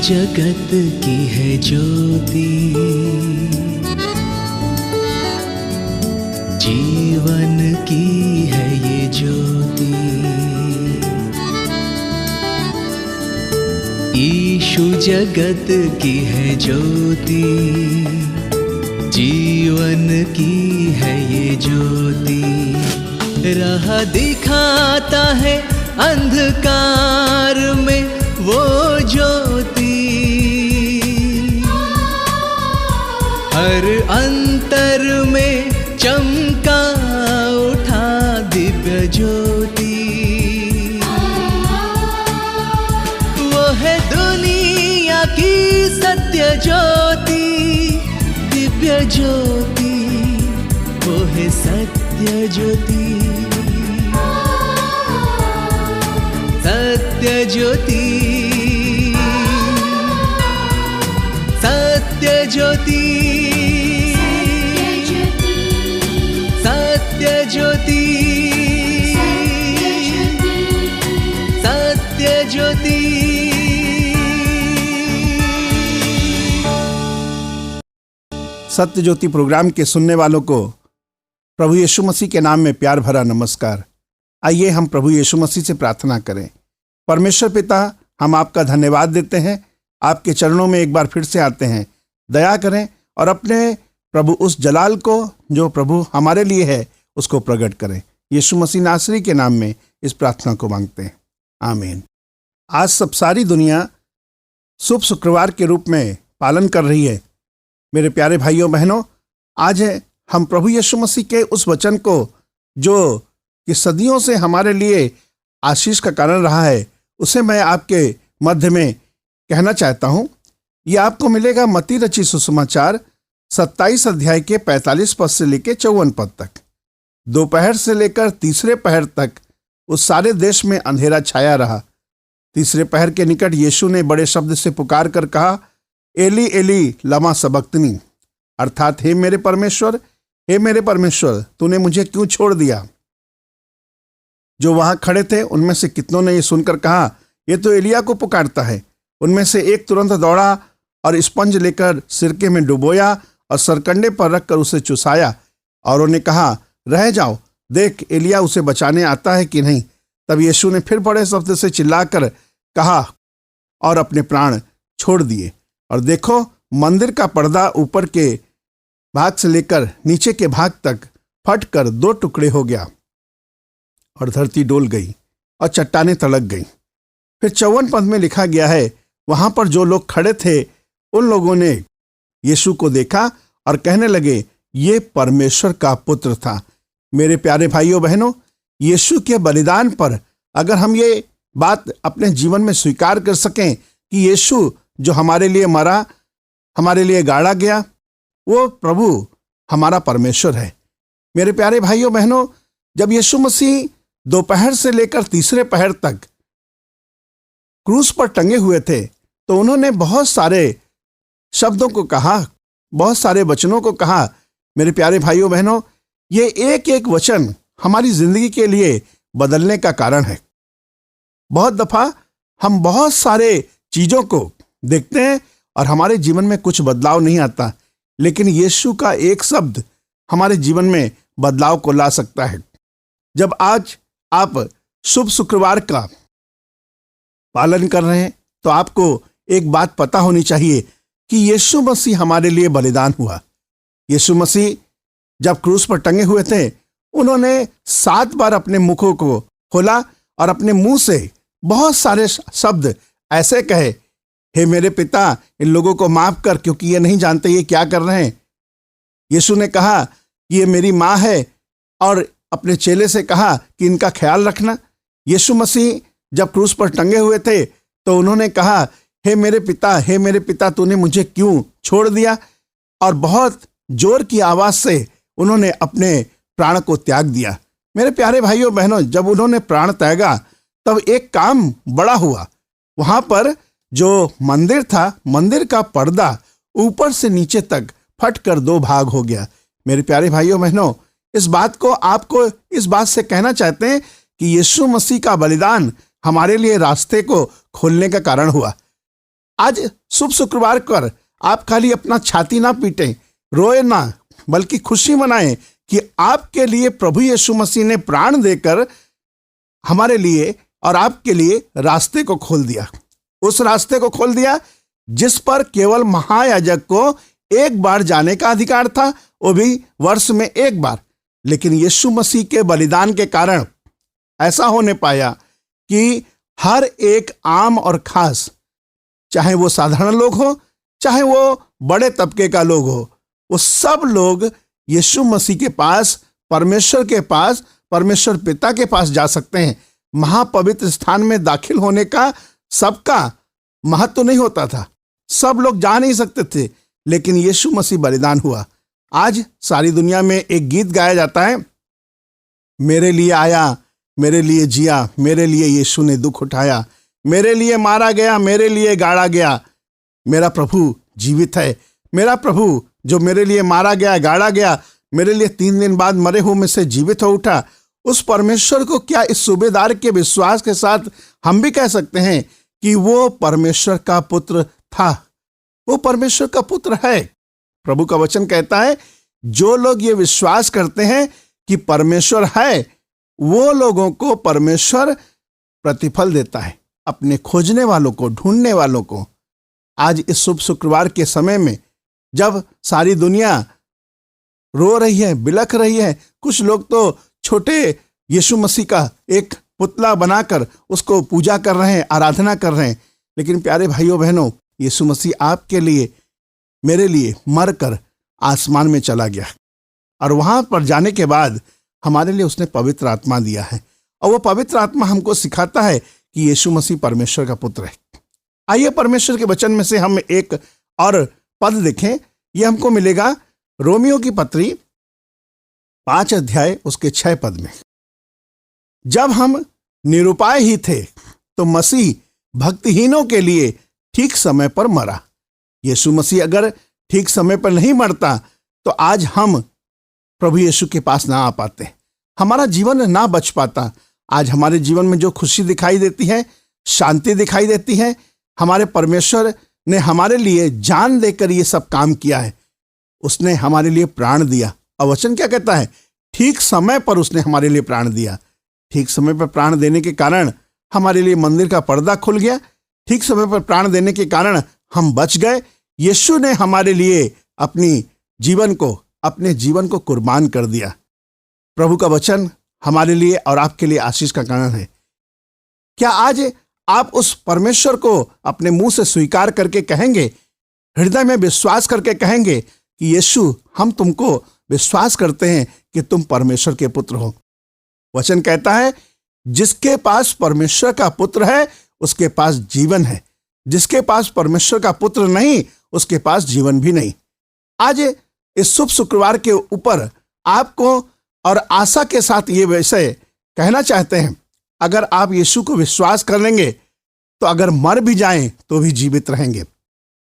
जगत की है ज्योति, जीवन की है ये ज्योति। यीशु जगत की है ज्योति, जीवन की है ये ज्योति। राह दिखाता है अंधकार में वो ज्योति, हर अंतर में चमका उठा दिव्य ज्योति। वो है दुनिया की सत्य ज्योति, दिव्य ज्योति। वो है सत्य ज्योति, सत्य ज्योति, सत्य ज्योति, सत्य ज्योति, सत्य ज्योति। सत्य ज्योति प्रोग्राम के सुनने वालों को प्रभु यीशु मसीह के नाम में प्यार भरा नमस्कार। आइए हम प्रभु यीशु मसीह से प्रार्थना करें। परमेश्वर पिता, हम आपका धन्यवाद देते हैं, आपके चरणों में एक बार फिर से आते हैं। दया करें और अपने प्रभु उस जलाल को जो प्रभु हमारे लिए है उसको प्रकट करें। यीशु मसीह नासरी के नाम में इस प्रार्थना को मांगते हैं, आमीन। आज सब सारी दुनिया शुभ शुक्रवार के रूप में पालन कर रही है। मेरे प्यारे भाइयों बहनों, आज हम प्रभु यीशु मसीह के उस वचन को जो कि सदियों से हमारे लिए आशीष का कारण रहा है, उसे मैं आपके मध्य में कहना चाहता हूँ। यह आपको मिलेगा मत्ती रचित सुसमाचार 27 अध्याय के 45 पद से लेकर 54 पद तक। दोपहर से लेकर तीसरे पहर तक उस सारे देश में अंधेरा छाया रहा। तीसरे पहर के निकट यीशु ने बड़े शब्द से पुकार कर कहा, एली एली लमा सबक्तनी, अर्थात हे मेरे परमेश्वर, हे मेरे परमेश्वर, तूने मुझे क्यों छोड़ दिया। जो वहां खड़े थे उनमें से कितनों ने यह सुनकर कहा, यह तो एलिया को पुकारता है। उनमें से एक तुरंत दौड़ा और स्पंज लेकर सिरके में डुबोया और सरकंडे पर रखकर उसे चुसाया, और उन्हें कहा, रह जाओ, देख एलिया उसे बचाने आता है कि नहीं। तब यीशु ने फिर बड़े शब्द से चिल्लाकर कहा और अपने प्राण छोड़ दिए। और देखो, मंदिर का पर्दा ऊपर के भाग से लेकर नीचे के भाग तक फटकर 2 टुकड़े हो गया और धरती डोल गई और चट्टानें तड़क गई। फिर 54 पद में लिखा गया है, वहां पर जो लोग खड़े थे उन लोगों ने यीशु को देखा और कहने लगे, ये परमेश्वर का पुत्र था। मेरे प्यारे भाइयों बहनों, यीशु के बलिदान पर अगर हम ये बात अपने जीवन में स्वीकार कर सकें कि यीशु जो हमारे लिए मरा, हमारे लिए गाड़ा गया, वो प्रभु हमारा परमेश्वर है। मेरे प्यारे भाइयों बहनों, जब यीशु मसीह दोपहर से लेकर तीसरे पहर तक क्रूस पर टंगे हुए थे तो उन्होंने बहुत सारे शब्दों को कहा, बहुत सारे वचनों को कहा। मेरे प्यारे भाइयों बहनों, ये एक एक वचन हमारी जिंदगी के लिए बदलने का कारण है। बहुत दफा हम बहुत सारे चीजों को देखते हैं और हमारे जीवन में कुछ बदलाव नहीं आता, लेकिन यीशु का एक शब्द हमारे जीवन में बदलाव को ला सकता है। जब आज आप शुभ शुक्रवार का पालन कर रहे हैं तो आपको एक बात पता होनी चाहिए कि यीशु मसीह हमारे लिए बलिदान हुआ। यीशु मसीह जब क्रूस पर टंगे हुए थे, उन्होंने 7 बार अपने मुखों को खोला और अपने मुंह से बहुत सारे शब्द ऐसे कहे, हे मेरे पिता, इन लोगों को माफ कर, क्योंकि ये नहीं जानते ये क्या कर रहे हैं। यीशु ने कहा कि ये मेरी माँ है और अपने चेले से कहा कि इनका ख्याल रखना। यीशु मसीह जब क्रूस पर टंगे हुए थे तो उन्होंने कहा, हे मेरे पिता, हे मेरे पिता, तूने मुझे क्यों छोड़ दिया। और बहुत जोर की आवाज से उन्होंने अपने प्राण को त्याग दिया। मेरे प्यारे भाइयों बहनों, जब उन्होंने प्राण त्यागा तब एक काम बड़ा हुआ। वहां पर जो मंदिर था, मंदिर का पर्दा ऊपर से नीचे तक फटकर 2 भाग हो गया। मेरे प्यारे भाइयों बहनों, इस बात को आपको इस बात से कहना चाहते हैं कि यीशु मसीह का बलिदान हमारे लिए रास्ते को खोलने का कारण हुआ। आज शुभ शुक्रवार कर आप खाली अपना छाती ना पीटें, रोए ना, बल्कि खुशी मनाएं कि आपके लिए प्रभु यीशु मसीह ने प्राण देकर हमारे लिए और आपके लिए रास्ते को खोल दिया। उस रास्ते को खोल दिया जिस पर केवल महायाजक को एक बार जाने का अधिकार था, वो भी वर्ष में एक बार। लेकिन यीशु मसीह के बलिदान के कारण ऐसा होने पाया कि हर एक आम और खास, चाहे वो साधारण लोग हो, चाहे वो बड़े तबके का लोग हो, वो सब लोग यीशु मसीह के पास, परमेश्वर के पास, परमेश्वर पिता के पास जा सकते हैं। महापवित्र स्थान में दाखिल होने का सबका महत्व नहीं होता था, सब लोग जा नहीं सकते थे, लेकिन यीशु मसीह बलिदान हुआ। आज सारी दुनिया में एक गीत गाया जाता है, मेरे लिए आया, मेरे लिए जिया, मेरे लिए यीशु ने दुख उठाया, मेरे लिए मारा गया, मेरे लिए गाड़ा गया, मेरा प्रभु जीवित है। मेरा प्रभु जो मेरे लिए मारा गया, गाड़ा गया, मेरे लिए 3 दिन बाद मरे हुए में से जीवित हो उठा, उस परमेश्वर को क्या इस सूबेदार के विश्वास के साथ हम भी कह सकते हैं कि वो परमेश्वर का पुत्र था, वो परमेश्वर का पुत्र है। प्रभु का वचन कहता है, जो लोग ये विश्वास करते हैं कि परमेश्वर है, वो लोगों को परमेश्वर प्रतिफल देता है, अपने खोजने वालों को, ढूंढने वालों को। आज इस शुभ शुक्रवार के समय में जब सारी दुनिया रो रही है, बिलख रही है, कुछ लोग तो छोटे यीशु मसीह का एक पुतला बनाकर उसको पूजा कर रहे हैं, आराधना कर रहे हैं। लेकिन प्यारे भाइयों बहनों, यीशु मसीह आपके लिए, मेरे लिए मरकर आसमान में चला गया, और वहां पर जाने के बाद हमारे लिए उसने पवित्र आत्मा दिया है, और वो पवित्र आत्मा हमको सिखाता है कि यीशु मसीह परमेश्वर का पुत्र है। आइए परमेश्वर के वचन में से हम एक और पद देखें। ये हमको मिलेगा रोमियो की पत्री 5 अध्याय उसके 6 पद में। जब हम निरुपाय ही थे तो मसीह भक्तिहीनों के लिए ठीक समय पर मरा। यीशु मसीह अगर ठीक समय पर नहीं मरता तो आज हम प्रभु यीशु के पास ना आ पाते, हमारा जीवन ना बच पाता। आज हमारे जीवन में जो खुशी दिखाई देती है, शांति दिखाई देती है, हमारे परमेश्वर ने हमारे लिए जान देकर ये सब काम किया है। उसने हमारे लिए प्राण दिया, और वचन क्या कहता है? ठीक समय पर उसने हमारे लिए प्राण दिया। ठीक समय पर प्राण देने के कारण हमारे लिए मंदिर का पर्दा खुल गया। ठीक समय पर प्राण देने के कारण हम बच गए। यीशु ने हमारे लिए अपने जीवन को कुर्बान कर दिया। प्रभु का वचन हमारे लिए और आपके लिए आशीष का कारण है। क्या आज आप उस परमेश्वर को अपने मुंह से स्वीकार करके कहेंगे, हृदय में विश्वास करके कहेंगे कि यीशु, हम तुमको विश्वास करते हैं कि तुम परमेश्वर के पुत्र हो। वचन कहता है, जिसके पास परमेश्वर का पुत्र है उसके पास जीवन है, जिसके पास परमेश्वर का पुत्र नहीं उसके पास जीवन भी नहीं। आज इस शुभ शुक्रवार के ऊपर आपको और आशा के साथ ये विषय कहना चाहते हैं, अगर आप यीशु को विश्वास कर लेंगे तो अगर मर भी जाएं तो भी जीवित रहेंगे।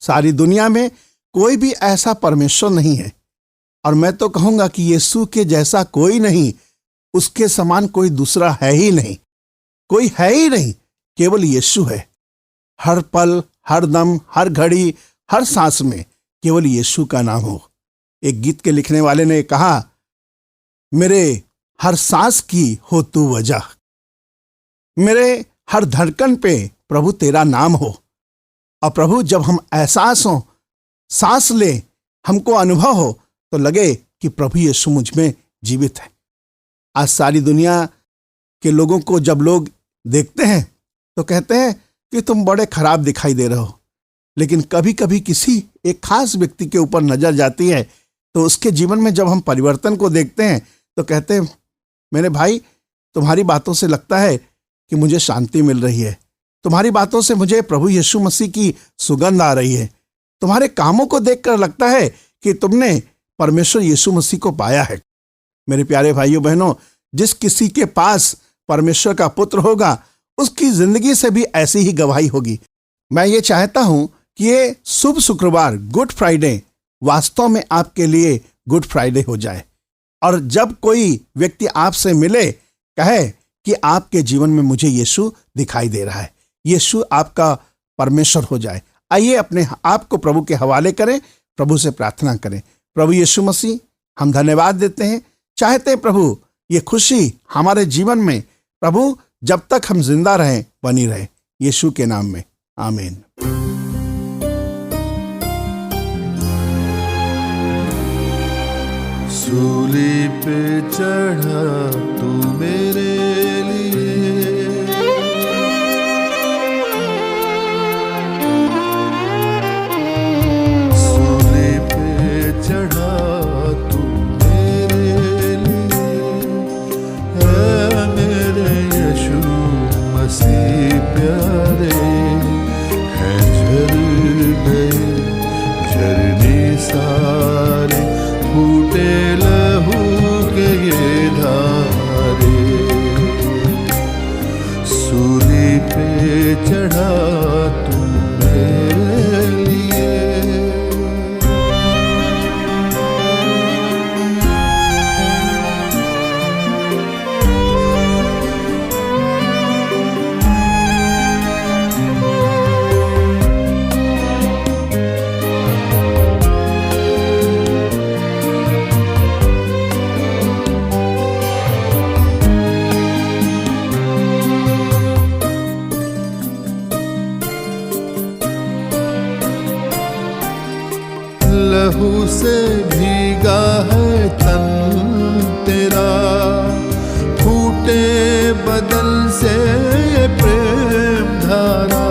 सारी दुनिया में कोई भी ऐसा परमेश्वर नहीं है, और मैं तो कहूंगा कि यीशु के जैसा कोई नहीं, उसके समान कोई दूसरा है ही नहीं, कोई है ही नहीं, केवल यीशु है। हर पल, हर दम, हर घड़ी, हर सांस में केवल यीशु का नाम हो। एक गीत के लिखने वाले ने कहा, मेरे हर सांस की हो तू वजह, मेरे हर धड़कन पे प्रभु तेरा नाम हो। और प्रभु, जब हम एहसास हो, सांस ले, हमको अनुभव हो, तो लगे कि प्रभु यीशु मुझ में जीवित है। आज सारी दुनिया के लोगों को जब लोग देखते हैं तो कहते हैं कि तुम बड़े खराब दिखाई दे रहे हो, लेकिन कभी कभी किसी एक खास व्यक्ति के ऊपर नजर जाती है तो उसके जीवन में जब हम परिवर्तन को देखते हैं तो कहते हैं, मेरे भाई, तुम्हारी बातों से लगता है कि मुझे शांति मिल रही है, तुम्हारी बातों से मुझे प्रभु यीशु मसीह की सुगंध आ रही है, तुम्हारे कामों को देखकर लगता है कि तुमने परमेश्वर यीशु मसीह को पाया है। मेरे प्यारे भाइयों बहनों, जिस किसी के पास परमेश्वर का पुत्र होगा उसकी जिंदगी से भी ऐसी ही गवाही होगी। मैं ये चाहता हूं कि ये शुभ शुक्रवार, गुड फ्राइडे, वास्तव में आपके लिए गुड फ्राइडे हो जाए, और जब कोई व्यक्ति आपसे मिले, कहे कि आपके जीवन में मुझे यीशु दिखाई दे रहा है, यीशु आपका परमेश्वर हो जाए, आइए अपने आप को प्रभु के हवाले करें, प्रभु से प्रार्थना करें। प्रभु यीशु मसीह, हम धन्यवाद देते हैं, चाहते हैं प्रभु ये खुशी हमारे जीवन में प्रभु जब तक हम जिंदा रहें बनी रहे, यीशु के नाम में आमीन। सूली पे चढ़ा तू मेरे लिए, सूली पे चढ़ा तू मेरे लिए, है मेरे यीशु मसीह प्यारे, है झर गए झरने सारे, फूटे लहू के ये धारे, सूली पे चढ़ा तू मेरे लिए। लहू से भीगा है तन तेरा, फूटे बदन से ये प्रेम धारा,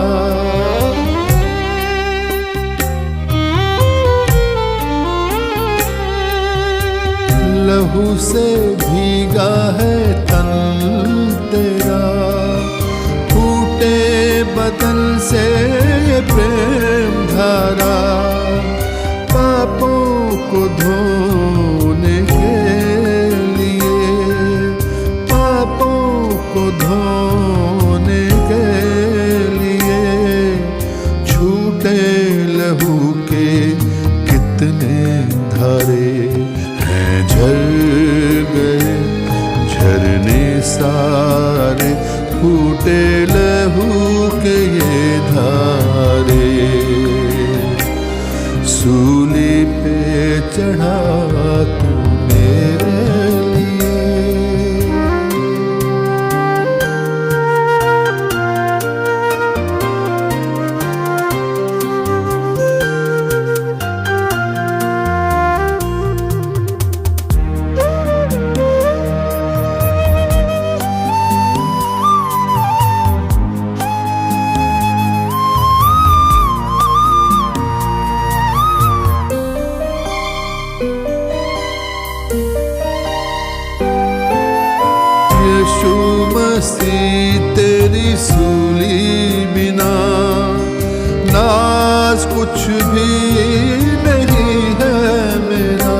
लहू से भीगा है तन तेरा, फूटे बदन से ये प्रेम धारा, पापों को धोने के लिए, पापों को धोने के लिए, छूटे लहू के कितने धारे, हैं झर गए झरने सारे, फूटे लहू के ये धारे, सूली पे चढ़ा तू मेरे लिए। यीशु मसीह तेरी सूली बिना नाज कुछ भी नहीं है मेरा।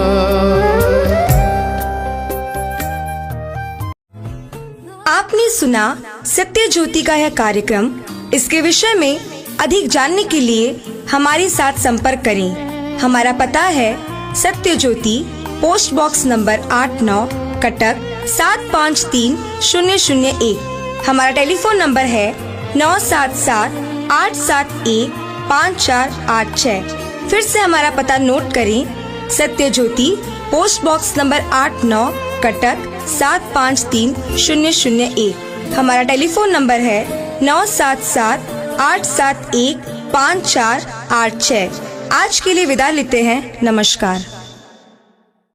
आपने सुना सत्य ज्योति का यह कार्यक्रम। इसके विषय में अधिक जानने के लिए हमारे साथ संपर्क करें। हमारा पता है सत्य ज्योति, पोस्ट बॉक्स नंबर 89, कटक 753001। हमारा टेलीफोन नंबर है 9778715486। फिर से हमारा पता नोट करें। सत्य ज्योति, पोस्ट बॉक्स नंबर 89, कटक 753001। हमारा टेलीफोन नंबर है 9778715486। आज के लिए विदा लेते हैं। नमस्कार।